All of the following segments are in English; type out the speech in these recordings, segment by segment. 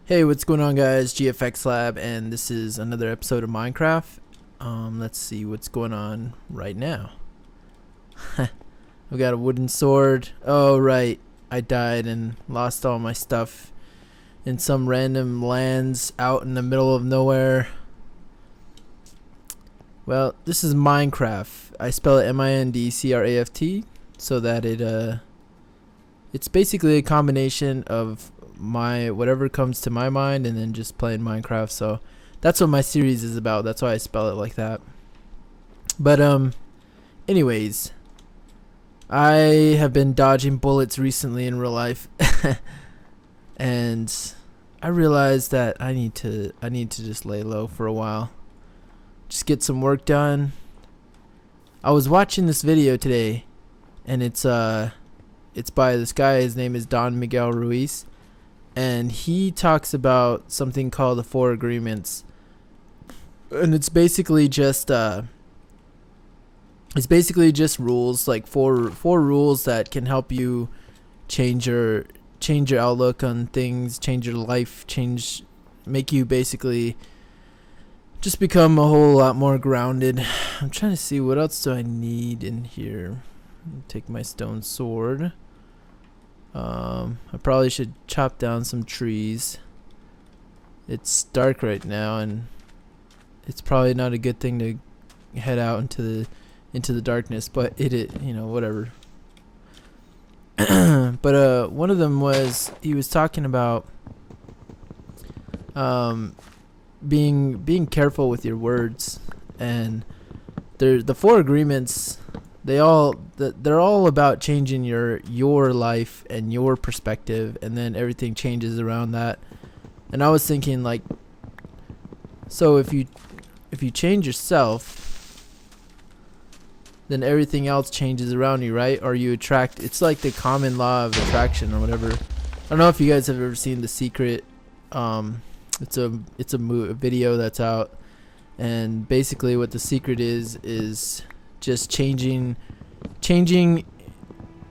Hey, what's going on, guys? GFXLab, and this is another episode of Minecraft. Let's see what's going on right now. We got a wooden sword. Oh, right. I died and lost all my stuff in some random lands out in the middle of nowhere. Well, this is Mindcraft. I spell it Mindcraft so that it's basically a combination of my whatever comes to my mind and then just playing Minecraft. So that's what my series is about. That's why I spell it like that. But anyways, I have been dodging bullets recently in real life and I realized that I need to just lay low for a while. Just get some work done. I was watching this video today and it's by this guy. His name is Don Miguel Ruiz. And he talks about something called the 4 agreements, and it's basically just rules, like four rules that can help you change your outlook on things, change your life, make you basically just become a whole lot more grounded. I'm trying to see what else do I need in here. Take my stone sword. I probably should chop down some trees. It's dark right now, and it's probably not a good thing to head out into the darkness, but whatever. But one of them was, he was talking about being careful with your words, and the 4 agreements. They're all about changing your life and your perspective, and then everything changes around that. And I was thinking, like, so if you change yourself, then everything else changes around you, right? Or you attract. It's like the common law of attraction or whatever. I don't know if you guys have ever seen The Secret. It's a video that's out, and basically what The Secret is just changing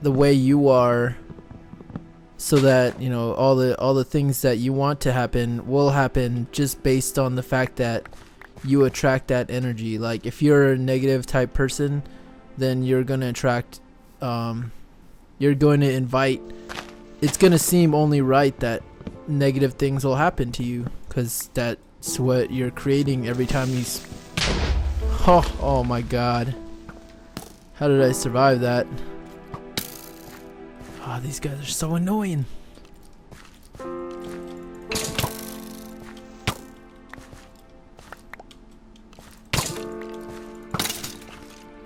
the way you are, so that all the things that you want to happen will happen, just based on the fact that you attract that energy. Like, if you're a negative type person, then you're gonna attract, you're going to invite. It's gonna seem only right that negative things will happen to you, because that's what you're creating every time you. Oh my God. How did I survive that? Oh, these guys are so annoying.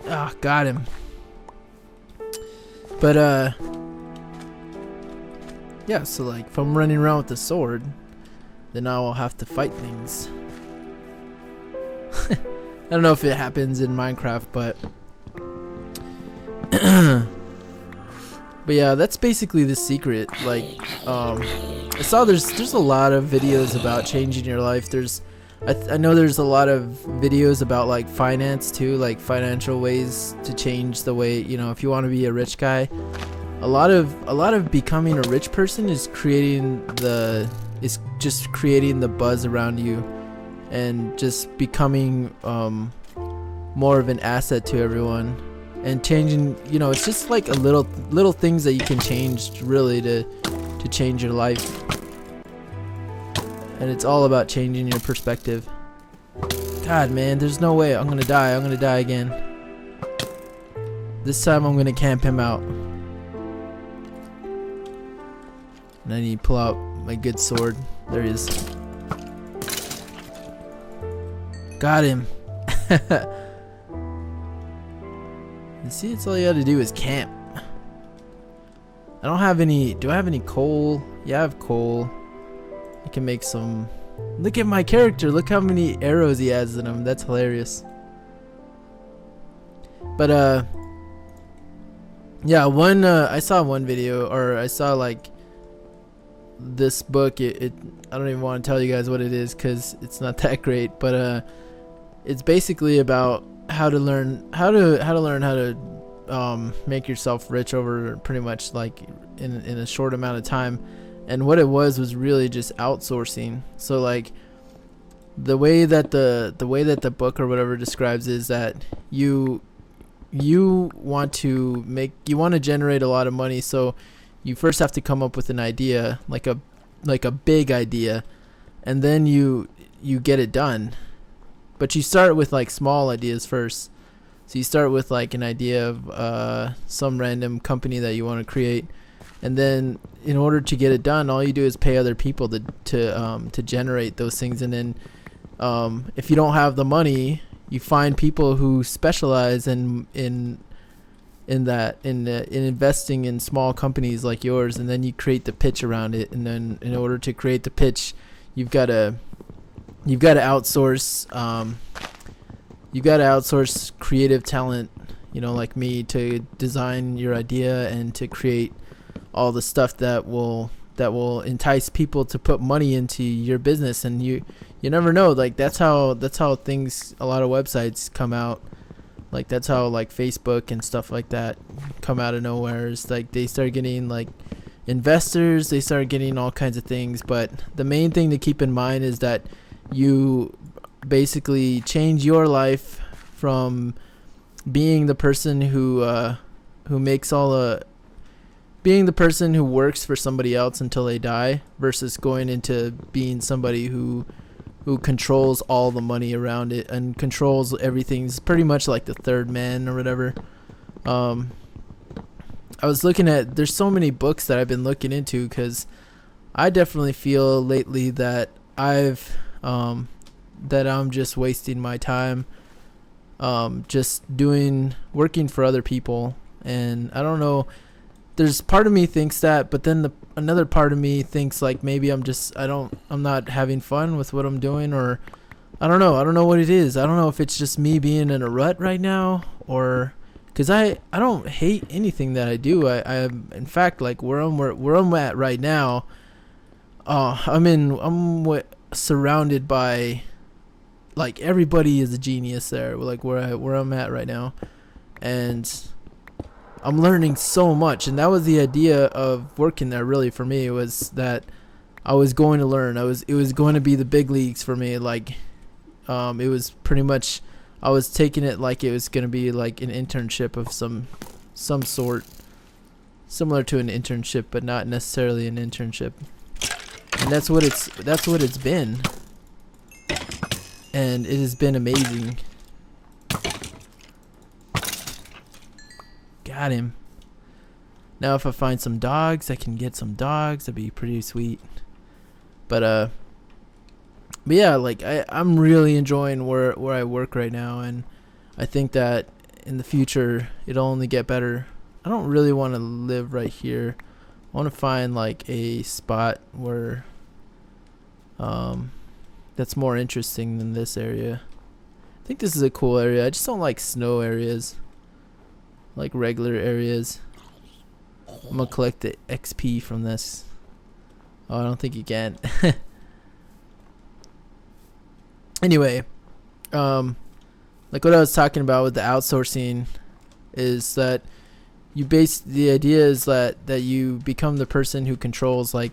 Ah, got him. But yeah, so like, if I'm running around with the sword, then I will have to fight things. I don't know if it happens in Minecraft, but but yeah, that's basically The Secret. Like, I saw there's a lot of videos about changing your life. I know there's a lot of videos about like finance too, like financial ways to change the way, if you want to be a rich guy. A lot of becoming a rich person is just creating the buzz around you, and just becoming more of an asset to everyone. And changing, it's just like a little things that you can change, really, to change your life. And it's all about changing your perspective. God, man, there's no way. I'm gonna die again. This time I'm gonna camp him out. And I need to pull out my good sword. There he is. Got him. You see, it's all you gotta do is camp. I don't have any. Do I have any coal? Yeah, I have coal. I can make some. Look at my character. Look how many arrows he has in him. That's hilarious. But yeah, I saw one video, or I saw like this book. I don't even want to tell you guys what it is, because it's not that great. But it's basically about how to learn how to make yourself rich over pretty much like in a short amount of time. And what it was really just outsourcing. So like the way that the book or whatever describes is that you want to generate a lot of money, so you first have to come up with an idea, like a big idea, and then you get it done. But you start with like small ideas first. So you start with like an idea of some random company that you want to create, and then in order to get it done, all you do is pay other people to generate those things. And then if you don't have the money, you find people who specialize in investing in small companies like yours, and then you create the pitch around it. And then in order to create the pitch, you've got to outsource creative talent, like me, to design your idea and to create all the stuff that will entice people to put money into your business. And you never know, like that's how things, a lot of websites come out. Like that's how like Facebook and stuff like that come out of nowhere. It's like they start getting like investors, they start getting all kinds of things. But the main thing to keep in mind is that you basically change your life from being the person who being the person who works for somebody else until they die, versus going into being somebody who controls all the money around it and controls everything. It's pretty much like the third man or whatever. I was looking at, there's so many books that I've been looking into, because I definitely feel lately that I'm just wasting my time just working for other people. And I don't know, there's part of me thinks that, but then another part of me thinks like maybe I'm not having fun with what I'm doing, or I don't know what it is. I don't know if it's just me being in a rut right now, or because I don't hate anything that I do. I in fact, like where I'm at right now, I'm surrounded by, like, everybody is a genius there, like where I'm at right now, and I'm learning so much. And that was the idea of working there, really, for me, was that I was going to learn. It was going to be the big leagues for me. Like it was pretty much, I was taking it like it was going to be like an internship of some sort, similar to an internship, but not necessarily an internship. And that's what it's been. And it has been amazing. Got him. Now if I find some dogs, I can get some dogs. That'd be pretty sweet. But yeah, like I'm really enjoying where I work right now, and I think that in the future it'll only get better. I don't really want to live right here. I want to find like a spot where that's more interesting than this area. I think this is a cool area. I just don't like snow areas, like regular areas. I'm gonna collect the XP from this. Oh, I don't think you can. Anyway, like what I was talking about with the outsourcing is that the idea is that you become the person who controls, like,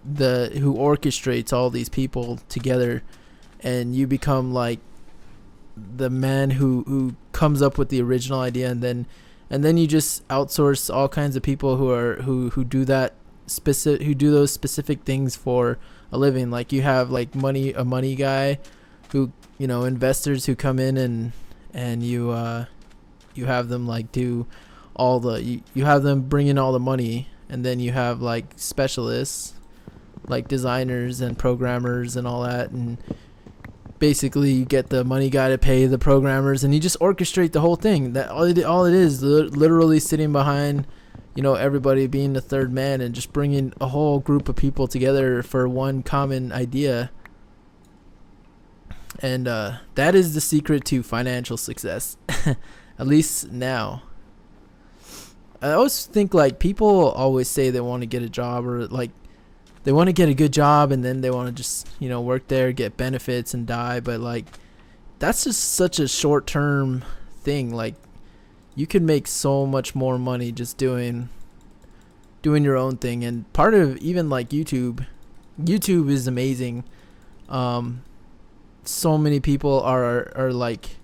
who orchestrates all these people together, and you become like the man who comes up with the original idea, and then you just outsource all kinds of people who do those specific things for a living. Like you have like a money guy who, investors who come in and you have them like do all the, you have them bring in all the money, and then you have like specialists like designers and programmers and all that, and basically you get the money guy to pay the programmers, and you just orchestrate the whole thing. That all it is, literally sitting behind, everybody being the third man and just bringing a whole group of people together for one common idea. And that is the secret to financial success. At least now. I always think, like, people always say they want to get a job, or like they want to get a good job and then they want to just, work there, get benefits and die. But like, that's just such a short-term thing. Like, you could make so much more money just doing doing your own thing. And part of even like YouTube is amazing. So many people are like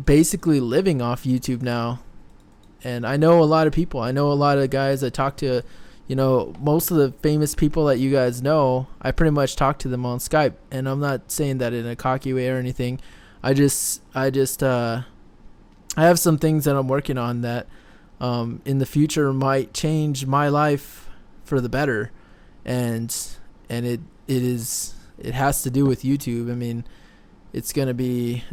basically living off YouTube now. And I know a lot of people. I know a lot of guys I talk to. Most of the famous people that you guys know, I pretty much talk to them on Skype. And I'm not saying that in a cocky way or anything. I have some things that I'm working on that in the future might change my life for the better, and it has to do with YouTube. I mean, it's gonna be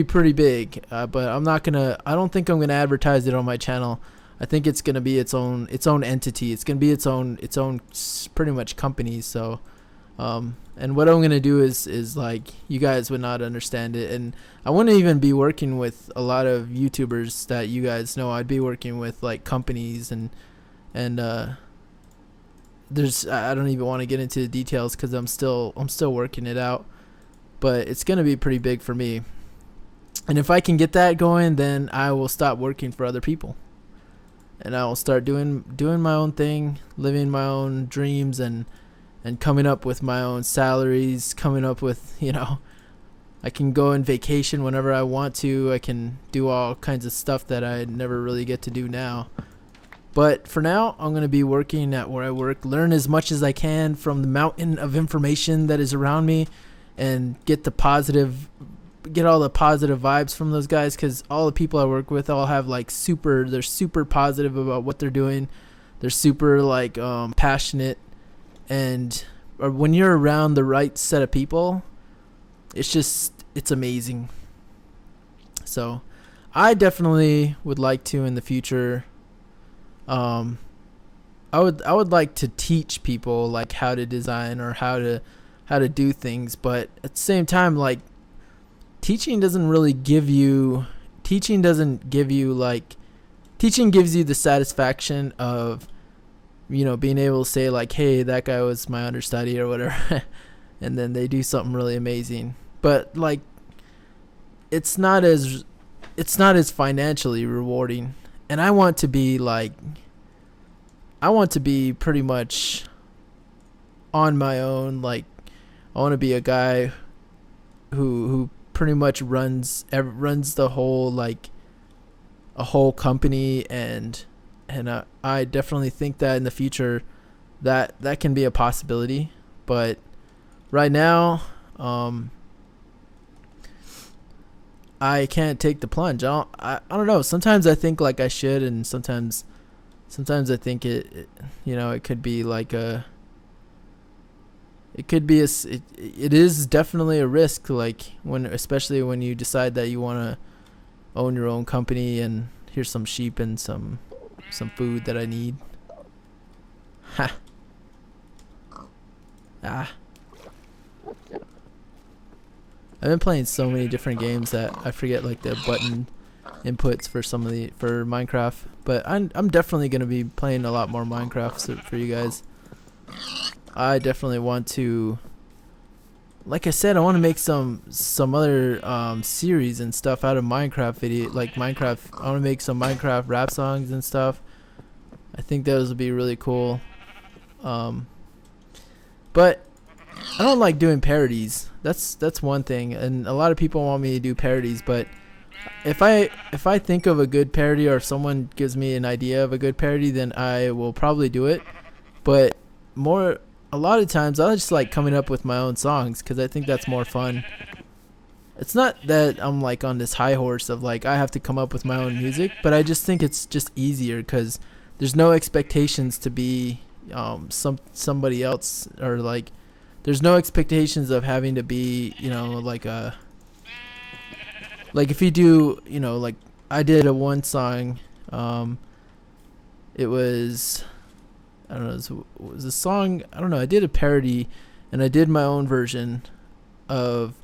pretty big, but I don't think I'm gonna advertise it on my channel. I think it's gonna be its own entity. It's gonna be its own pretty much company. So, and what I'm gonna do is like, you guys would not understand it, and I wouldn't even be working with a lot of YouTubers that you guys know. I'd be working with like companies and I don't even want to get into the details because I'm still working it out, but it's gonna be pretty big for me. And if I can get that going, then I will stop working for other people. And I will start doing my own thing, living my own dreams, and coming up with my own salaries, coming up with, I can go on vacation whenever I want to. I can do all kinds of stuff that I never really get to do now. But for now, I'm going to be working at where I work, learn as much as I can from the mountain of information that is around me, and get all the positive vibes from those guys, because all the people I work with all have like they're super positive about what they're doing. They're super like passionate, and when you're around the right set of people, it's amazing. So I definitely would like to in the future, I would like to teach people like how to design or how to do things, but at the same time, like, teaching gives you the satisfaction of, being able to say like, hey, that guy was my understudy or whatever, and then they do something really amazing. But like, it's not as financially rewarding. And I want to be pretty much on my own. Like, I want to be a guy who pretty much runs the whole, like, a whole company, and I definitely think that in the future that can be a possibility. But right now, I can't take the plunge. I don't know. Sometimes I think like I should, and sometimes I think it could be like it is definitely a risk, like especially when you decide that you want to own your own company. And here's some sheep and some food that I need. Ha. Ah. I've been playing so many different games that I forget like the button inputs for Minecraft, but I'm definitely gonna be playing a lot more Minecraft for you guys. I definitely want to, like I said, I want to make some other series and stuff out of Minecraft video, like Minecraft. I want to make some Minecraft rap songs and stuff. I think those would be really cool. But I don't like doing parodies. That's one thing, and a lot of people want me to do parodies, but if I think of a good parody, or if someone gives me an idea of a good parody, then I will probably do it. But a lot of times I just like coming up with my own songs, because I think that's more fun. It's not that I'm like on this high horse of like I have to come up with my own music, but I just think it's just easier, because there's no expectations to be somebody else, or like there's no expectations of having to be, like if you do, like I did one song, it was, I don't know, it was a song, I don't know, I did a parody, and I did my own version of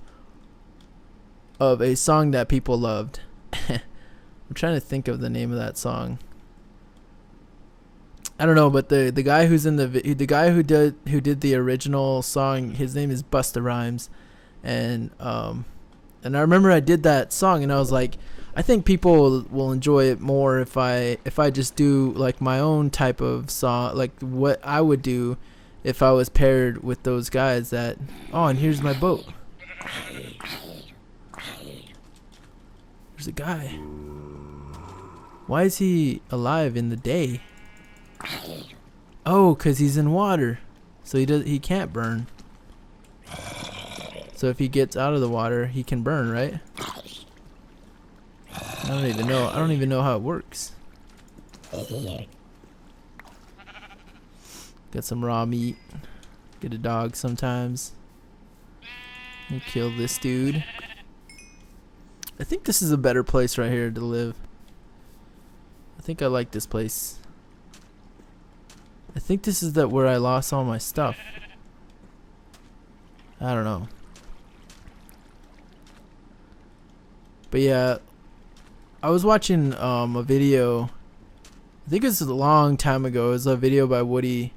a song that people loved. I'm trying to think of the name of that song. I don't know, but the guy who's in the guy who did the original song, his name is Busta Rhymes, and I remember I did that song, and I was like, I think people will enjoy it more if I just do like my own type of song, like what I would do if I was paired with those guys that, oh, and here's my boat. There's a guy. Why is he alive in the day? Oh, 'cause he's in water. So he can't burn. So if he gets out of the water, he can burn, right? I don't even know. I don't even know how it works. Got some raw meat. Get a dog sometimes. And kill this dude. I think this is a better place right here to live. I think I like this place. I think this is where I lost all my stuff. I don't know. But yeah, I was watching a video. I think it was a long time ago. It was a video by Woody,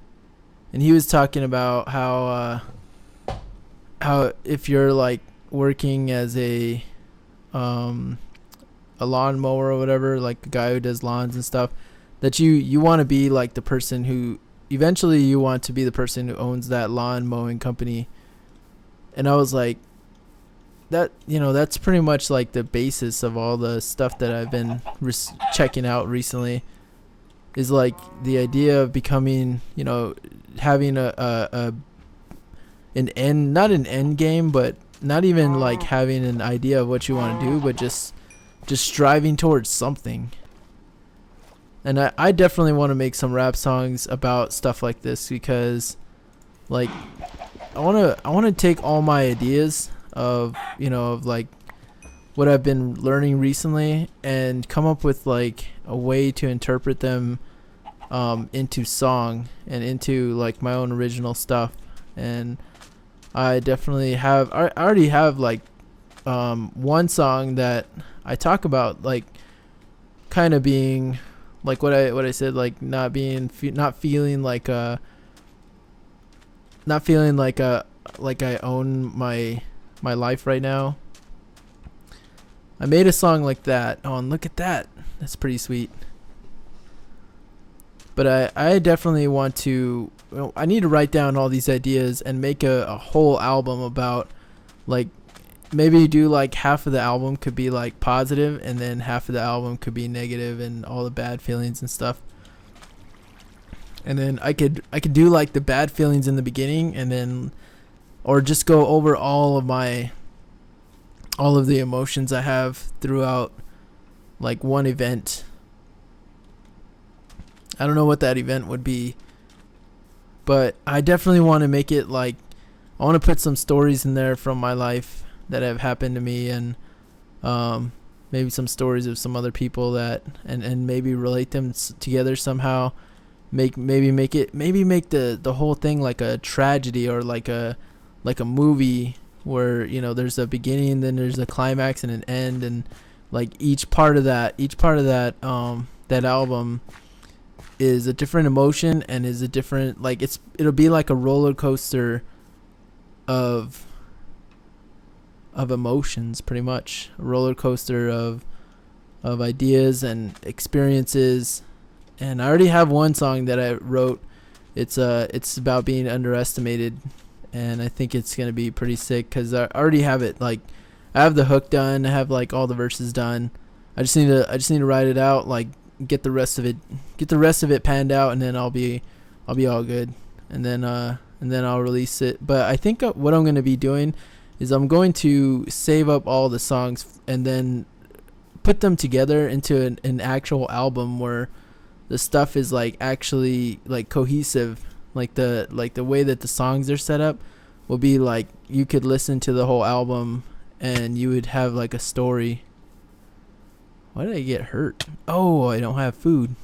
and he was talking about how if you're like working as a lawnmower or whatever, like a guy who does lawns and stuff, that you want to be like the person who eventually you want to be the person who owns that lawn mowing company. And I was like, that, you know, that's pretty much like the basis of all the stuff that I've been checking out recently, is like the idea of becoming, you know, having an end, not an end game, but not even like having an idea of what you want to do, but just striving towards something. And I definitely want to make some rap songs about stuff like this, because like I want to take all my ideas of, you know, of like what I've been learning recently and come up with like a way to interpret them into song and into like my own original stuff. And I definitely have, I already have like one song that I talk about, like kind of being like what I said, like not feeling like I own my life right now. I made a song like that. Oh, and look at that. That's pretty sweet. But I definitely want to, I need to write down all these ideas and make a whole album about, like, maybe do like half of the album could be like positive and then half of the album could be negative and all the bad feelings and stuff. And then I could do like the bad feelings in the beginning, and then, or just go over all of the emotions I have throughout like one event. I don't know what that event would be, but I definitely want to make it like, I want to put some stories in there from my life that have happened to me, and maybe some stories of some other people that, and maybe relate them together somehow. Maybe make the whole thing like a tragedy, or like a movie where, you know, there's a beginning, then there's a climax and an end, and like each part of that that album is a different emotion and is a different, like it'll be like a roller coaster of emotions, pretty much a roller coaster of ideas and experiences. And I already have one song that I wrote. It's about being underestimated, and I think it's gonna be pretty sick because I already have it. Like, I have the hook done. I have like all the verses done. I just need to write it out. Like, get the rest of it panned out, and then I'll be all good. And then I'll release it. But I think what I'm gonna be doing is I'm going to save up all the songs and then put them together into an actual album where the stuff is like actually like cohesive, like the way that the songs are set up will be like you could listen to the whole album and you would have like a story. Why did I get hurt? Oh, I don't have food.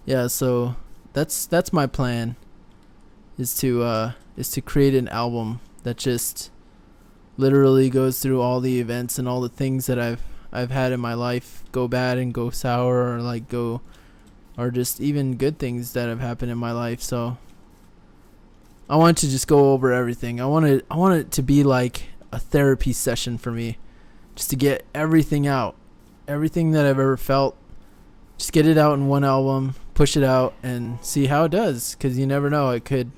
Yeah, so that's my plan, is to create an album that just literally goes through all the events and all the things that I've had in my life, go bad and go sour, or like or just even good things that have happened in my life. So I want to just go over everything. I want it to be like a therapy session for me, just to get everything out, everything that I've ever felt. Just get it out in one album, push it out, and see how it does. Because you never know. It could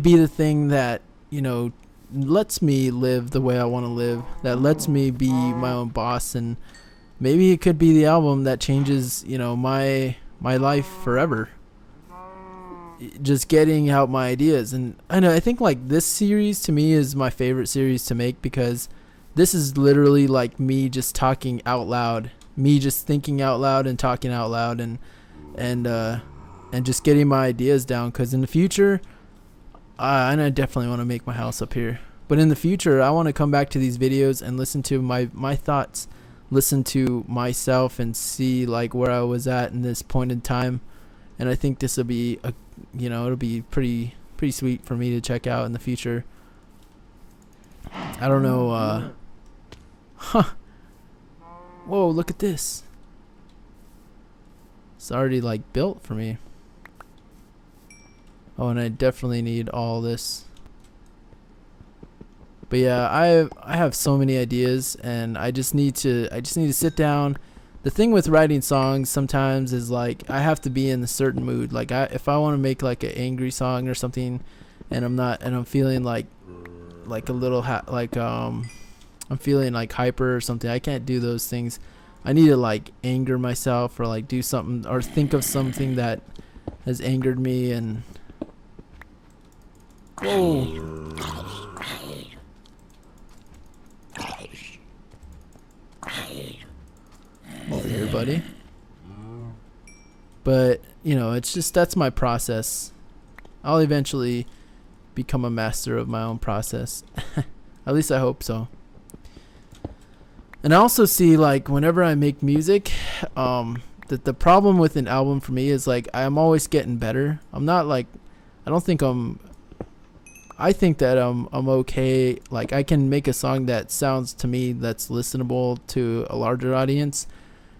be the thing that, you know, lets me live the way I want to live. That lets me be my own boss. And maybe it could be the album that changes, you know, my life forever. Just getting out my ideas. And I think like this series to me is my favorite series to make, because this is literally like me just talking out loud. Me just thinking out loud and talking out loud, and just getting my ideas down. Because in the future, and I definitely want to make my house up here, but in the future I want to come back to these videos and listen to my thoughts, listen to myself, and see like where I was at in this point in time. And I think this will be it'll be pretty sweet for me to check out in the future. I don't know. Whoa, look at this. It's already like built for me. Oh, and I definitely need all this. But yeah, I have so many ideas, and I just need to sit down. The thing with writing songs sometimes is like I have to be in a certain mood. Like if I want to make like an angry song or something, and I'm feeling like a little I'm feeling like hyper or something, I can't do those things. I need to like anger myself, or like do something, or think of something that has angered me. And whoa. Over here, buddy. But you know, it's just, that's my process. I'll eventually become a master of my own process. At least I hope so. And I also see like whenever I make music, that the problem with an album for me is like I'm always getting better. I'm not like, I think that I'm okay. Like I can make a song that sounds to me that's listenable to a larger audience.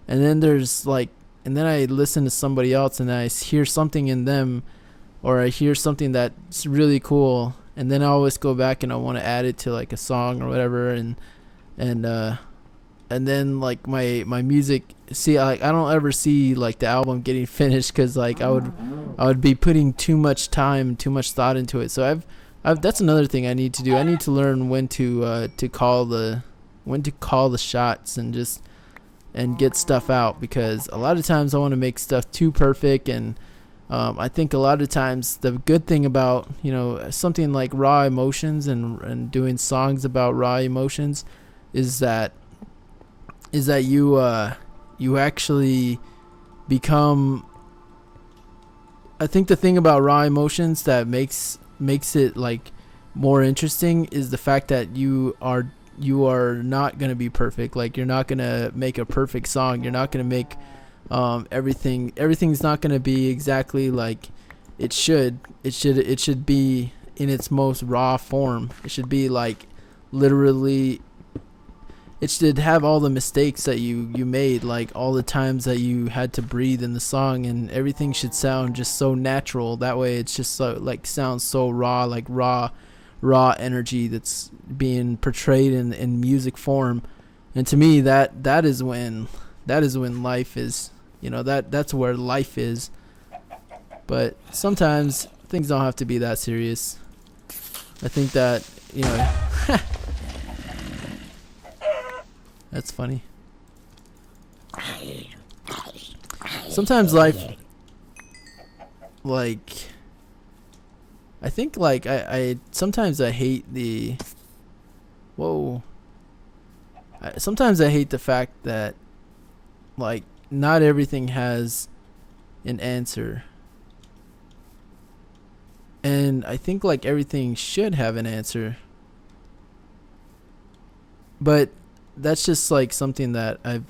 And then and then I listen to somebody else and I hear something in them, or I hear something that's really cool, and then I always go back and I want to add it to like a song or whatever. And then like my music, see, like I don't ever see like the album getting finished, because like I would be putting too much time, too much thought into it. So that's another thing I need to do. I need to learn when to call the shots, and get stuff out, because a lot of times I want to make stuff too perfect. And I think a lot of times the good thing about, you know, something like raw emotions and doing songs about raw emotions is that you actually become, I think the thing about raw emotions that makes it like more interesting is the fact that you are not going to be perfect. Like you're not going to make a perfect song. You're not going to make everything's not going to be exactly like it should be in its most raw form. It should be like literally, it should have all the mistakes that you made, like all the times that you had to breathe in the song, and everything should sound just so natural. That way it's just so like sounds so raw, like raw energy that's being portrayed in music form. And to me that is when life is, you know, that's where life is. But sometimes things don't have to be that serious. I think that, you know, that's funny. Sometimes life, like, I think like I sometimes I hate the, sometimes I hate the fact that like not everything has an answer. And I think like everything should have an answer. But that's just like something that I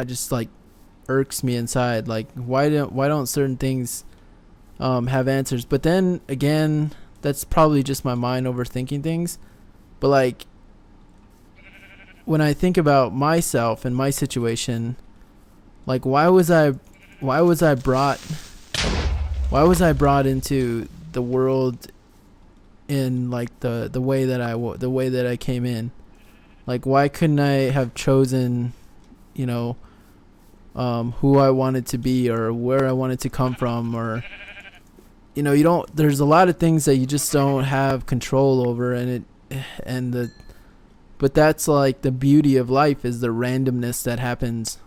just like irks me inside. Like why don't certain things have answers? But then again, that's probably just my mind overthinking things. But like when I think about myself and my situation, like why was I brought why was I brought into the world in like the way that the way that I came in? Like, why couldn't I have chosen, you know, who I wanted to be or where I wanted to come from, or you know, you don't. There's a lot of things that you just don't have control over, but that's like the beauty of life, is the randomness that happens.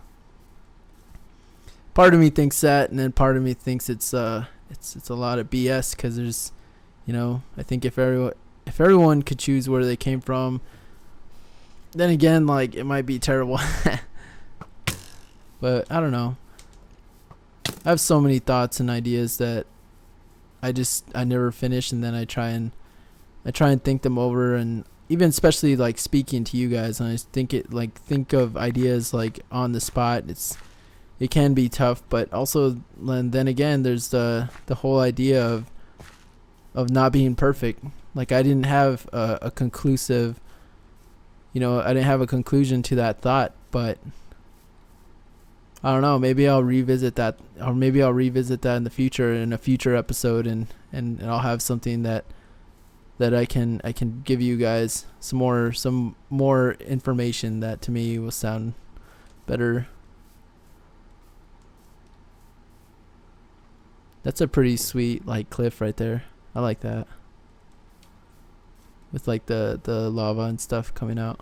Part of me thinks that, and then part of me thinks it's a lot of BS, because there's, you know, I think if everyone could choose where they came from, then again, like, it might be terrible. But I don't know. I have so many thoughts and ideas that I never finish, and then I try and think them over, and even especially like speaking to you guys, and I think of ideas like on the spot. It can be tough, but also then again, there's the whole idea of not being perfect. Like, I didn't have a conclusive, you know, I didn't have a conclusion to that thought, but I don't know, maybe I'll revisit that, or maybe I'll revisit that in the future, in a future episode, and I'll have something that I can give you guys some more information that to me will sound better. That's a pretty sweet like cliff right there. I like that. With like the lava and stuff coming out.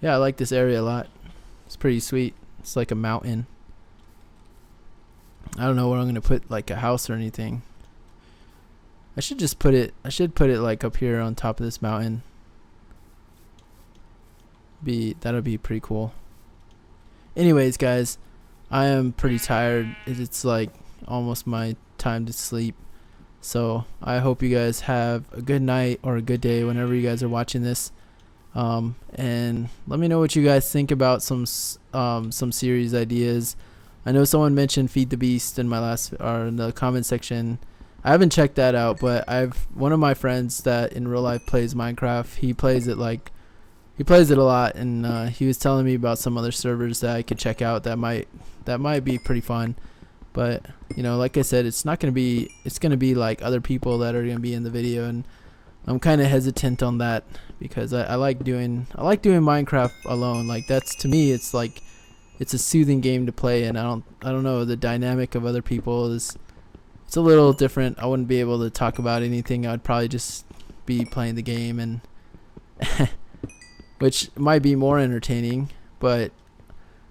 Yeah, I like this area a lot. It's pretty sweet. It's like a mountain. I don't know where I'm gonna put like a house or anything. I should put it like up here on top of this mountain. That'll be pretty cool. Anyways, guys, I am pretty tired. It's like almost my time to sleep. So I hope you guys have a good night or a good day whenever you guys are watching this. And let me know what you guys think about some series ideas. I know someone mentioned Feed the Beast in in the comment section. I haven't checked that out, but one of my friends that in real life plays Minecraft. He plays it a lot, and he was telling me about some other servers that I could check out that might be pretty fun. But you know, like I said, it's gonna be like other people that are gonna be in the video, and I'm kind of hesitant on that, because I like doing Minecraft alone. Like, that's, to me, it's like, it's a soothing game to play, and I don't know, the dynamic of other people it's a little different. I wouldn't be able to talk about anything. I'd probably just be playing the game, and which might be more entertaining. But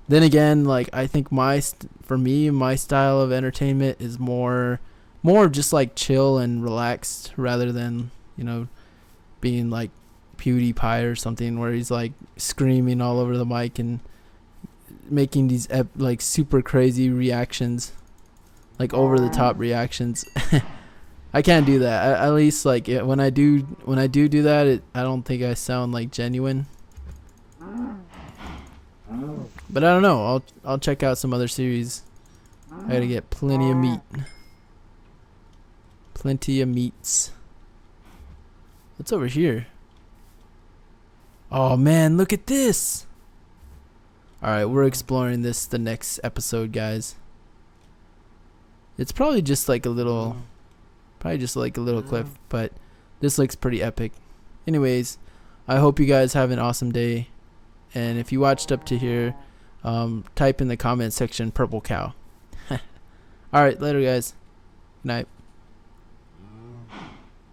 then again, like, I think for me, my style of entertainment is more just like chill and relaxed, rather than, you know, being like PewDiePie or something, where he's like screaming all over the mic and making these like super crazy reactions, like over the top reactions. I can't do that. At least like when I do that, I don't think I sound like genuine. But I don't know. I'll check out some other series. I gotta get plenty of meat. Plenty of meats. What's over here? Oh man, look at this! Alright, we're exploring this the next episode, guys. It's probably just like a little cliff, but this looks pretty epic. Anyways, I hope you guys have an awesome day. And if you watched up to here, type in the comment section purple cow. Alright, later guys. Good night.